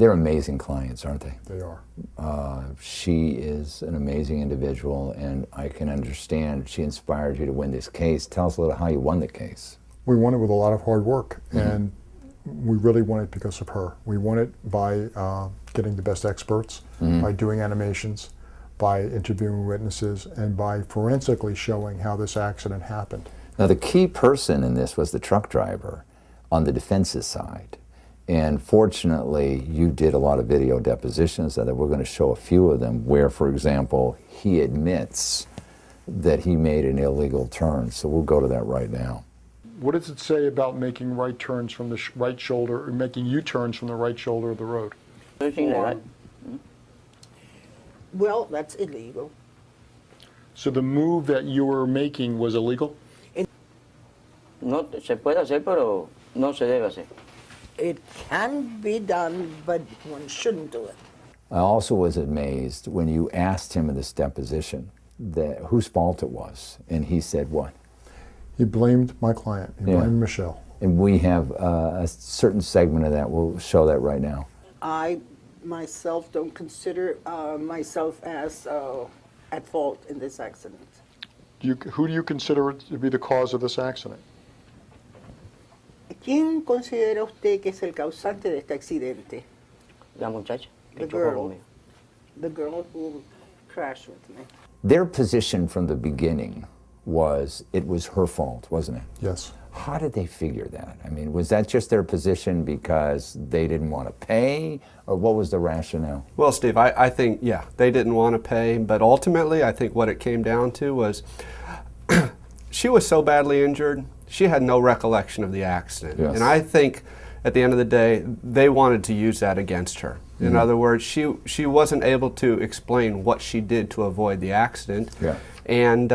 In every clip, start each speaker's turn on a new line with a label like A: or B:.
A: They're amazing clients, aren't they?
B: They are.
A: She is an amazing individual, and I can understand she inspired you to win this case. Tell us a little how you won the case.
B: We won it with a lot of hard work, and we really won it because of her. We won it by getting the best experts, by doing animations, by interviewing witnesses, and by forensically showing how this accident happened.
A: Now, the key person in this was the truck driver on the defense's side. And fortunately, you did a lot of video depositions that we're going to show a few of them where, for example, he admits that he made an illegal turn. So we'll go to that right now.
B: What does it say about making right turns from the right shoulder, or making U-turns from the right shoulder of the road?
C: Well, that's illegal.
B: So the move that you were making was illegal?
D: No se puede hacer, pero no se debe hacer.
C: It can be done, but one shouldn't do it.
A: I also was amazed when you asked him in this deposition that whose fault it was, and he said what?
B: He blamed my client. He blamed Michelle.
A: And we have a certain segment of that. We'll show that right now.
C: I myself don't consider myself as at fault in this accident.
B: Who do you consider to be the cause of this accident?
C: ¿Quién considera usted que es el causante de este accidente?
D: La muchacha que
C: The
D: chocó
C: girl.
D: conmigo.
C: The girl who crashed with me.
A: Their position from the beginning was it was her fault, wasn't it?
B: Yes.
A: How did they figure that? I mean, was that just their position because they didn't want to pay, or what was the rationale?
E: Well, Steve, I think, yeah, they didn't want to pay, but ultimately I think what it came down to was she was so badly injured, she had no recollection of the accident.
A: Yes.
E: And I think at the end of the day, they wanted to use that against her. In other words, she wasn't able to explain what she did to avoid the accident.
A: Yeah.
E: And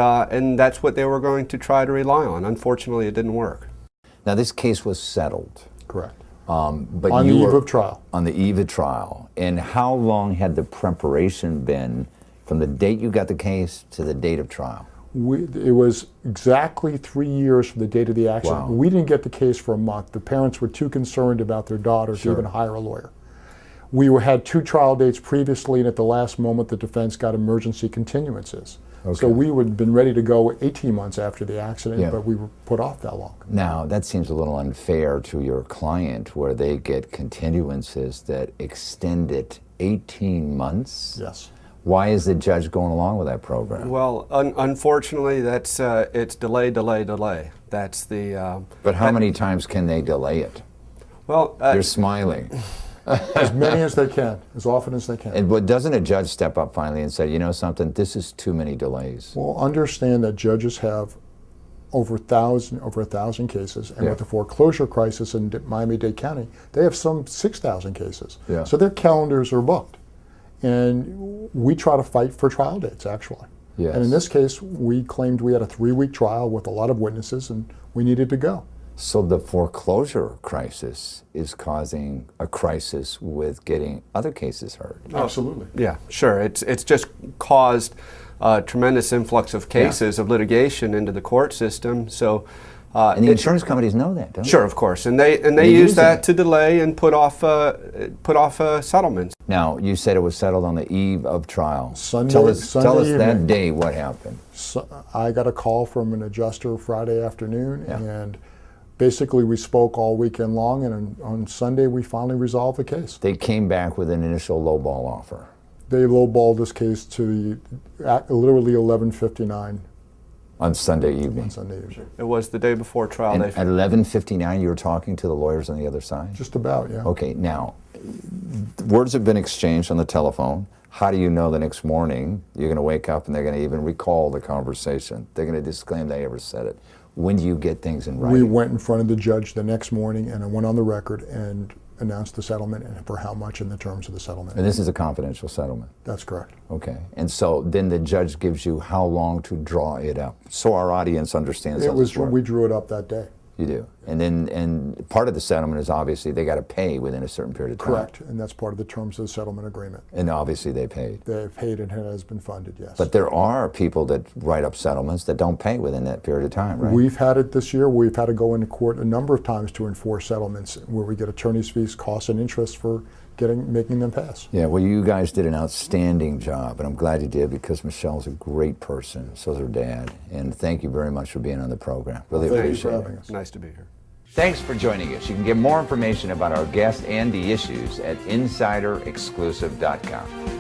E: that's what they were going to try to rely on. Unfortunately, it didn't work.
A: Now, this case was settled.
B: Correct.
A: But
B: On the
A: you
B: eve
A: were
B: of trial.
A: On the eve of trial. And how long had the preparation been from the date you got the case to the date of trial?
B: It was exactly 3 years from the date of the accident.
A: Wow.
B: We didn't get the case for a month. The parents were too concerned about their daughter to even hire a lawyer. We had 2 trial dates previously, and at the last moment, the defense got emergency continuances.
A: Okay.
B: So we would have been ready to go 18 months after the accident,
A: Yeah.
B: but we were put off that long.
A: Now, that seems a little unfair to your client where they get continuances that extend it 18 months.
B: Yes.
A: Why is the judge going along with that program?
E: Well, unfortunately, that's it's delay, delay, delay. That's the.
A: But how many times can they delay it?
E: Well,
A: They're smiling.
B: As many as they can, as often as they can.
A: And but doesn't a judge step up finally and say, you know something, this is too many delays?
B: Well, understand that judges have over a thousand cases, and with the foreclosure crisis in Miami-Dade County, they have some 6,000 cases.
A: Yeah.
B: So their calendars are booked. And we try to fight for trial dates, actually.
A: Yes.
B: And in this case, we claimed we had a 3-week trial with a lot of witnesses, and we needed to go.
A: So the foreclosure crisis is causing a crisis with getting other cases heard.
B: Absolutely.
E: Yeah, sure. It's just caused a tremendous influx of cases of litigation into the court system. So,
A: And the insurance companies know that, don't they?
E: sure, of course, and they use that to delay and put off settlements.
A: Now, you said it was settled on the eve of trial.
B: Sunday-
A: tell us
B: Sunday
A: that
B: evening.
A: day what happened.
B: So I got a call from an adjuster Friday afternoon,
A: Yeah.
B: and basically we spoke all weekend long, and on Sunday we finally resolved the case.
A: They came back with an initial lowball offer.
B: They lowballed this case to literally 11:59
A: On Sunday evening.
B: on Sunday evening.
E: It was the day before trial.
A: And
E: They
A: at 11:59, you were talking to the lawyers on the other side?
B: Just about, yeah.
A: Okay, now, words have been exchanged on the telephone. How do you know the next morning you're going to wake up and they're going to even recall the conversation? They're going to disclaim they ever said it. When do you get things in
B: We
A: writing?
B: went in front of the judge the next morning, and I went on the record and announced the settlement and for how much in the terms of the settlement.
A: And this is a confidential settlement?
B: That's correct.
A: Okay, and so then the judge gives you how long to draw it up, so our audience understands how this works.
B: We drew it up that day.
A: You do? And part of the settlement is obviously they got to pay within a certain period of time.
B: Correct, and that's part of the terms of the settlement agreement.
A: And obviously they paid.
B: They've paid and it has been funded, yes.
A: But there are people that write up settlements that don't pay within that period of time, right?
B: We've had it this year. We've had to go into court a number of times to enforce settlements where we get attorney's fees, costs, and interest for making them pass.
A: Yeah, well, you guys did an outstanding job, and I'm glad you did because Michelle's a great person. So's her dad. And thank you very much for being on the program. Really
B: Thank you
A: appreciate
B: for
A: it.
B: having us.
E: Nice to be here.
A: Thanks for joining us. You can get more information about our guest and the issues at insiderexclusive.com.